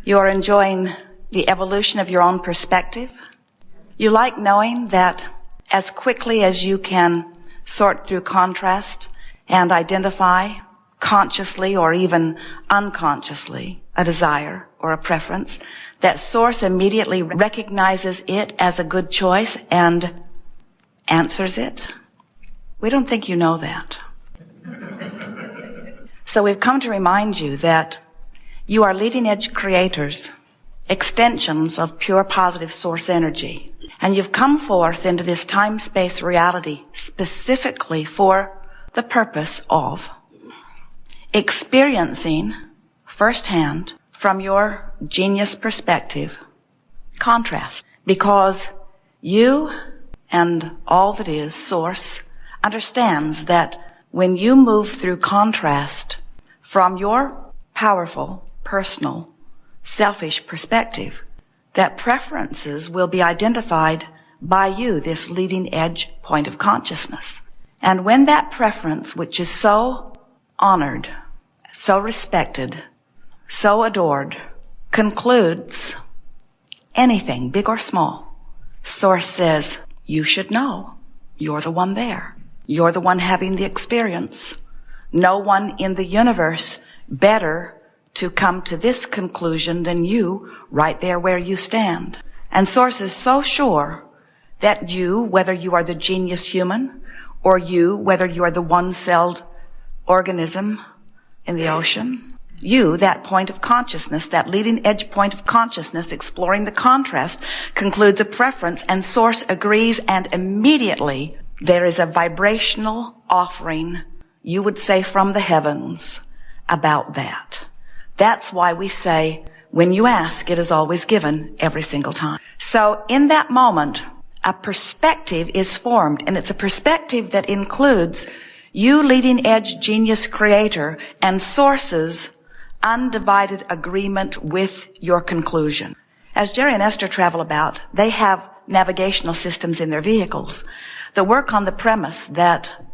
You are enjoying the evolution of your own perspective. You like knowing that as quickly as you can sort through contrast and identify consciously or even unconsciously a desire or a preference, that source immediately recognizes it as a good choice and answers it. We don't think you know that. So we've come to remind you that you are leading edge creators, extensions of pure positive source energy. And you've come forth into this time-space reality specifically for the purpose of experiencing firsthand from your genius perspective contrast. Because you and all that is source understands that when you move through contrast from your powerful, personal, selfish perspective, that preferences will be identified by you, this leading edge point of consciousness. And when that preference, which is so honored, so respected, so adored, concludes anything, big or small, source says, you should know. You're the one there. You're the one having the experience. No one in the universe better to come to this conclusion than you, right there where you stand. And source is so sure that you, whether you are the genius human, or you, whether you are the one-celled organism in the ocean, you, that point of consciousness, that leading edge point of consciousness, exploring the contrast, concludes a preference, and source agrees, and immediately there is a vibrational offering, you would say from the heavens, about that. That's why we say, when you ask, it is always given every single time. So in that moment, a perspective is formed, and it's a perspective that includes you, leading edge genius creator, and source's undivided agreement with your conclusion. As Jerry and Esther travel about, they have navigational systems in their vehicles that work on the premise that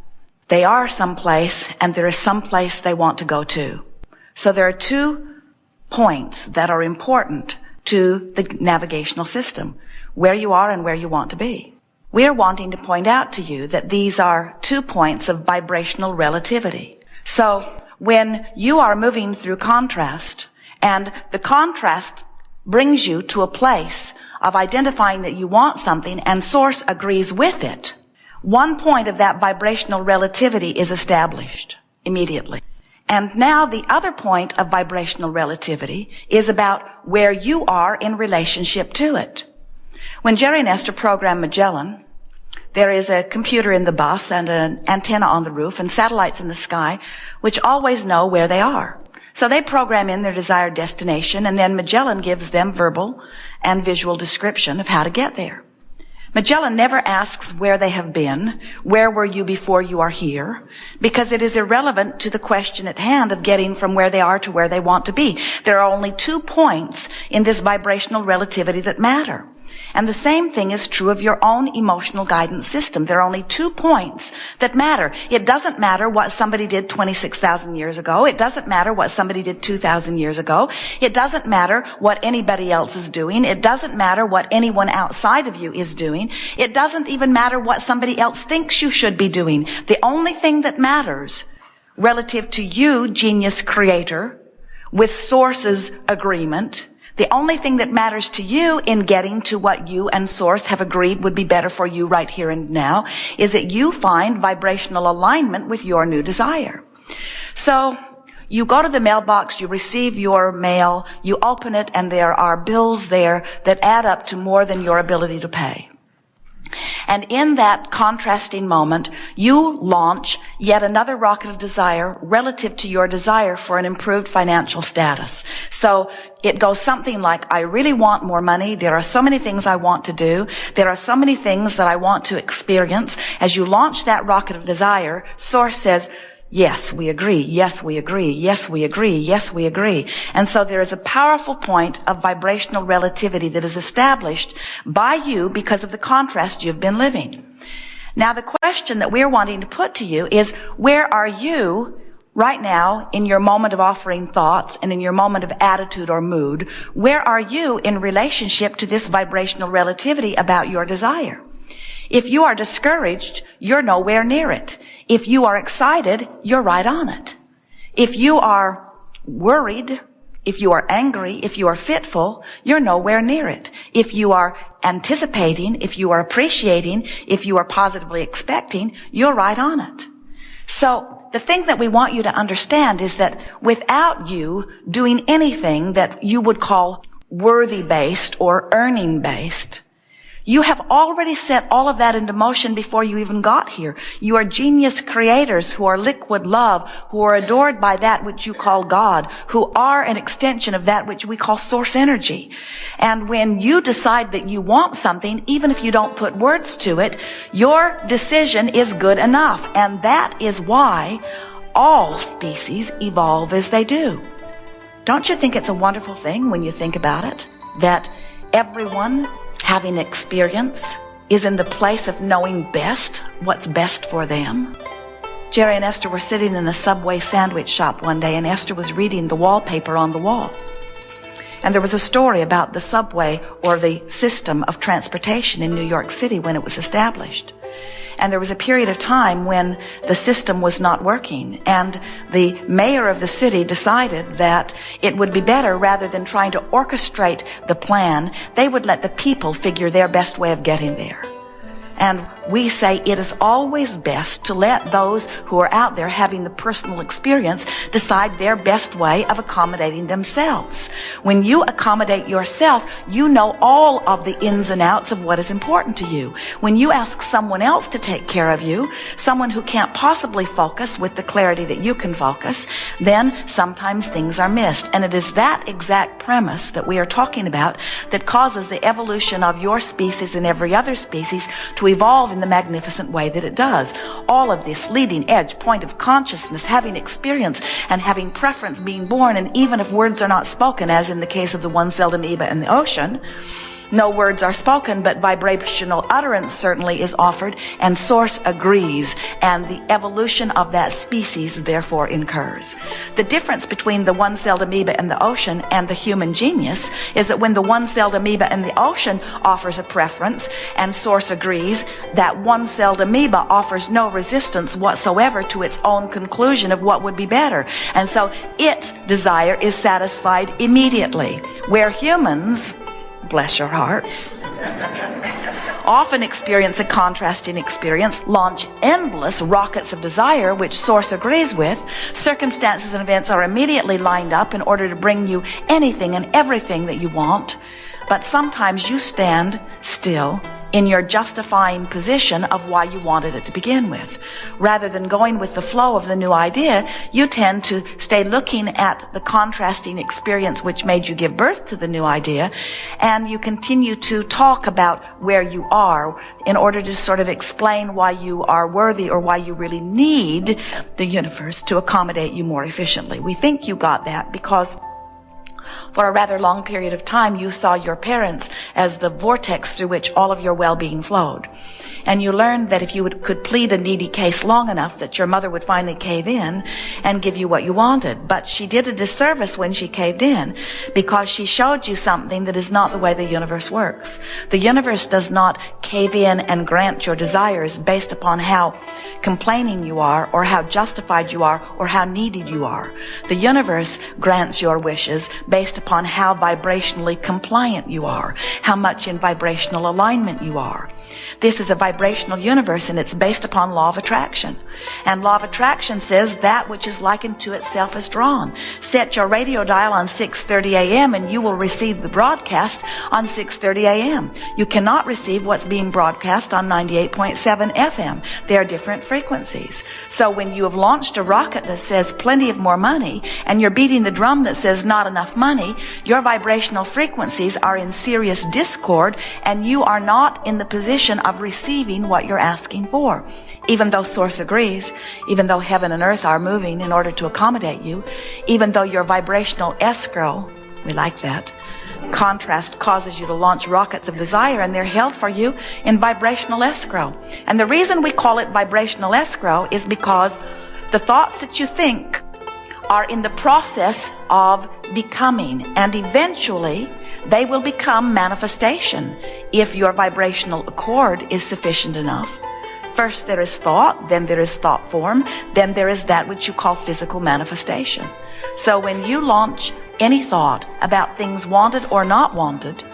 they are someplace and there is someplace they want to go to. So there are 2 points that are important to the navigational system, where you are and where you want to be. We are wanting to point out to you that these are 2 points of vibrational relativity. So when you are moving through contrast, and the contrast brings you to a place of identifying that you want something and source agrees with it, 1 point of that vibrational relativity is established immediately. And now the other point of vibrational relativity is about where you are in relationship to it. When Jerry and Esther program Magellan, there is a computer in the bus and an antenna on the roof and satellites in the sky which always know where they are. So they program in their desired destination, and then Magellan gives them verbal and visual description of how to get there. Magellan never asks where they have been, where were you before you are here, because it is irrelevant to the question at hand of getting from where they are to where they want to be. There are only 2 points in this vibrational relativity that matter. And the same thing is true of your own emotional guidance system. There are only 2 points that matter. It doesn't matter what somebody did 26,000 years ago. It doesn't matter what somebody did 2,000 years ago. It doesn't matter what anybody else is doing. It doesn't matter what anyone outside of you is doing. It doesn't even matter what somebody else thinks you should be doing. The only thing that matters relative to you, genius creator, with source's agreement, the only thing that matters to you in getting to what you and source have agreed would be better for you right here and now is that you find vibrational alignment with your new desire. So you go to the mailbox, you receive your mail, you open it, and there are bills there that add up to more than your ability to pay. And in that contrasting moment, you launch yet another rocket of desire relative to your desire for an improved financial status. So it goes something like, I really want more money. There are so many things I want to do. There are so many things that I want to experience. As you launch that rocket of desire, Source says, yes, we agree. Yes, we agree. Yes, we agree. Yes, we agree. And so there is a powerful point of vibrational relativity that is established by you because of the contrast you've been living. Now, the question that we're wanting to put to you is, where are you Right now, in your moment of offering thoughts and in your moment of attitude or mood, where are you in relationship to this vibrational relativity about your desire? If you are discouraged, you're nowhere near it. If you are excited, you're right on it. If you are worried, if you are angry, if you are fitful, you're nowhere near it. If you are anticipating, if you are appreciating, if you are positively expecting, you're right on it. So the thing that we want you to understand is that without you doing anything that you would call worthy-based or earning-based, you have already set all of that into motion before you even got here. You are genius creators who are liquid love, who are adored by that which you call God, who are an extension of that which we call source energy. And when you decide that you want something, even if you don't put words to it, your decision is good enough. And that is why all species evolve as they do. Don't you think it's a wonderful thing when you think about it, that everyone having experience is in the place of knowing best what's best for them? Jerry and Esther were sitting in a Subway sandwich shop one day, and Esther was reading the wallpaper on the wall. And there was a story about the subway, or the system of transportation in New York City when it was established. And there was a period of time when the system was not working, and the mayor of the city decided that it would be better, rather than trying to orchestrate the plan, they would let the people figure their best way of getting there. And we say it is always best to let those who are out there having the personal experience decide their best way of accommodating themselves. When you accommodate yourself, you know all of the ins and outs of what is important to you. When you ask someone else to take care of you, someone who can't possibly focus with the clarity that you can focus, then sometimes things are missed. And it is that exact premise that we are talking about that causes the evolution of your species and every other species to evolve in the magnificent way that it does. All of this leading edge point of consciousness, having experience and having preference being born, and even if words are not spoken, as in the case of the one-celled amoeba in the ocean, no words are spoken, but vibrational utterance certainly is offered, and source agrees, and the evolution of that species therefore incurs. The difference between the one-celled amoeba in the ocean and the human genius is that when the one-celled amoeba in the ocean offers a preference and source agrees, that one-celled amoeba offers no resistance whatsoever to its own conclusion of what would be better, and so its desire is satisfied immediately. Where humans, bless your hearts, often experience a contrasting experience, launch endless rockets of desire which source agrees with, circumstances and events are immediately lined up in order to bring you anything and everything that you want, but sometimes you stand still in your justifying position of why you wanted it to begin with. Rather than going with the flow of the new idea, you tend to stay looking at the contrasting experience which made you give birth to the new idea, and you continue to talk about where you are in order to sort of explain why you are worthy or why you really need the universe to accommodate you more efficiently. We think you got that because for a rather long period of time, you saw your parents as the vortex through which all of your well-being flowed. And you learned that if you could plead a needy case long enough, that your mother would finally cave in and give you what you wanted. But she did a disservice when she caved in, because she showed you something that is not the way the universe works. The universe does not cave in and grant your desires based upon how complaining you are, or how justified you are, or how needed you are. The universe grants your wishes based upon how vibrationally compliant you are, how much in vibrational alignment you are. This is a vibrational universe, and it's based upon law of attraction. And law of attraction says that which is likened to itself is drawn. Set your radio dial on 6:30 a.m. and you will receive the broadcast on 6:30 a.m. You cannot receive what's being broadcast on 98.7 FM. They are different frequencies. So when you have launched a rocket that says plenty of more money, and you're beating the drum that says not enough money, your vibrational frequencies are in serious discord, and you are not in the position of receiving what you're asking for. Even though source agrees, even though heaven and earth are moving in order to accommodate you, even though your vibrational escrow, we like that, contrast causes you to launch rockets of desire, and they're held for you in vibrational escrow. And the reason we call it vibrational escrow is because the thoughts that you think are in the process of becoming, and eventually they will become manifestation if your vibrational accord is sufficient enough. First there is thought, then there is thought form, then there is that which you call physical manifestation. So when you launch any thought about things wanted or not wanted,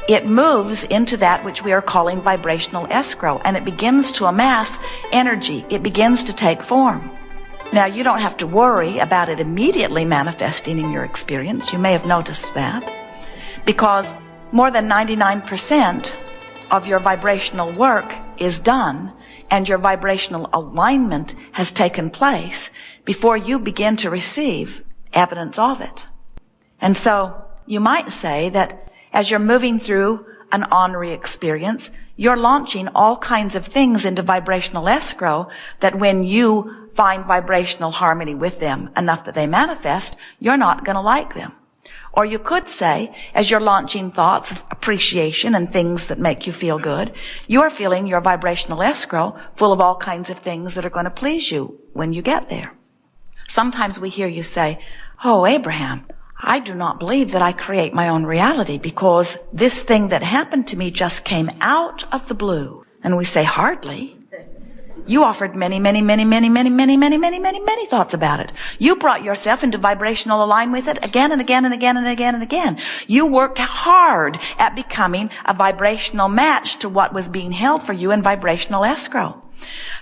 it moves into that which we are calling vibrational escrow, and it begins to amass energy. It begins to take form. Now, you don't have to worry about it immediately manifesting in your experience. You may have noticed that, because more than 99% of your vibrational work is done, and your vibrational alignment has taken place before you begin to receive evidence of it. And so you might say that as you're moving through an ornery experience, you're launching all kinds of things into vibrational escrow that when you find vibrational harmony with them enough that they manifest, you're not going to like them. Or you could say, as you're launching thoughts of appreciation and things that make you feel good, you're filling your vibrational escrow full of all kinds of things that are going to please you when you get there. Sometimes we hear you say, "Oh, Abraham, I do not believe that I create my own reality because this thing that happened to me just came out of the blue." And we say, "Hardly. You offered many thoughts about it. You brought yourself into vibrational alignment with it again and again and again and again and again. You worked hard at becoming a vibrational match to what was being held for you in vibrational escrow."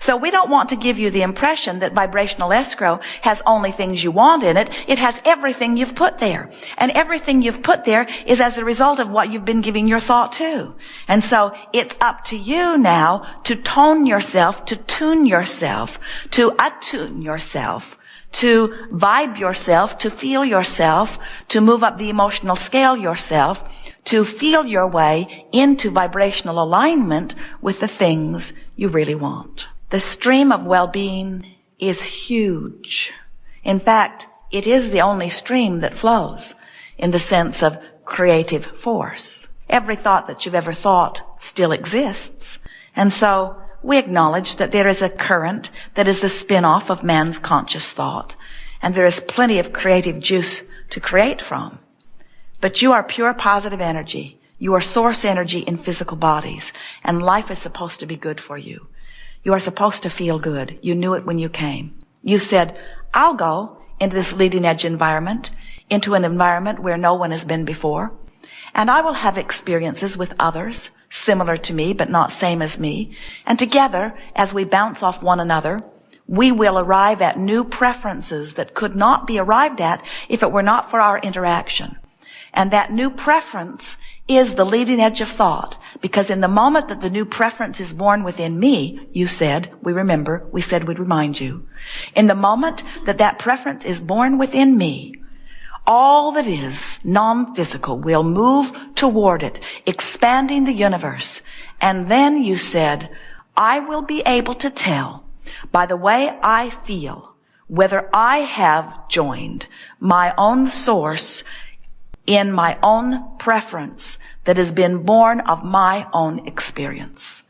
So we don't want to give you the impression that vibrational escrow has only things you want in it. It has everything you've put there. And everything you've put there is as a result of what you've been giving your thought to. And so it's up to you now to tone yourself, to tune yourself, to attune yourself, to vibe yourself, to feel yourself, to move up the emotional scale yourself, to feel your way into vibrational alignment with the things you really want. The stream of well-being is huge. In fact, it is the only stream that flows in the sense of creative force. Every thought that you've ever thought still exists. And so we acknowledge that there is a current that is the spin-off of man's conscious thought, and there is plenty of creative juice to create from. But you are pure positive energy. You are source energy in physical bodies, and life is supposed to be good for you. You are supposed to feel good. You knew it when you came. You said, "I'll go into this leading edge environment, into an environment where no one has been before, and I will have experiences with others similar to me but not same as me, and together, as we bounce off one another, we will arrive at new preferences that could not be arrived at if it were not for our interaction." And that new preference is the leading edge of thought, because in the moment that the new preference is born within me, you said, we said we'd remind you, in the moment that that preference is born within me, all that is non-physical will move toward it, expanding the universe. And then you said, I will be able to tell by the way I feel whether I have joined my own source in my own preference that has been born of my own experience.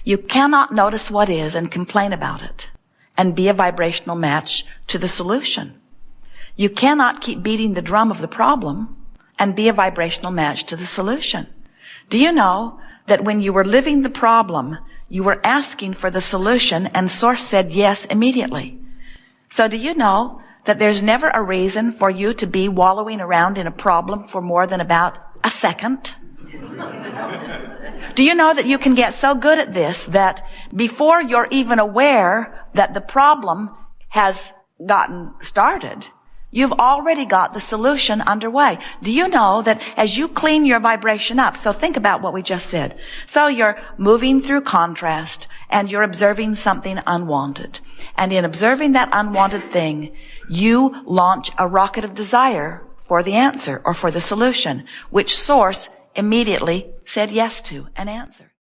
You cannot notice what is and complain about it and be a vibrational match to the solution. You cannot keep beating the drum of the problem and be a vibrational match to the solution. Do you know that when you were living the problem, you were asking for the solution and Source said yes immediately? So do you know that there's never a reason for you to be wallowing around in a problem for more than about a second? Do you know that you can get so good at this that before you're even aware that the problem has gotten started, you've already got the solution underway? Do you know that as you clean your vibration up, so think about what we just said. So you're moving through contrast and you're observing something unwanted. And in observing that unwanted thing, you launch a rocket of desire for the answer or for the solution, which Source immediately said yes to and answered.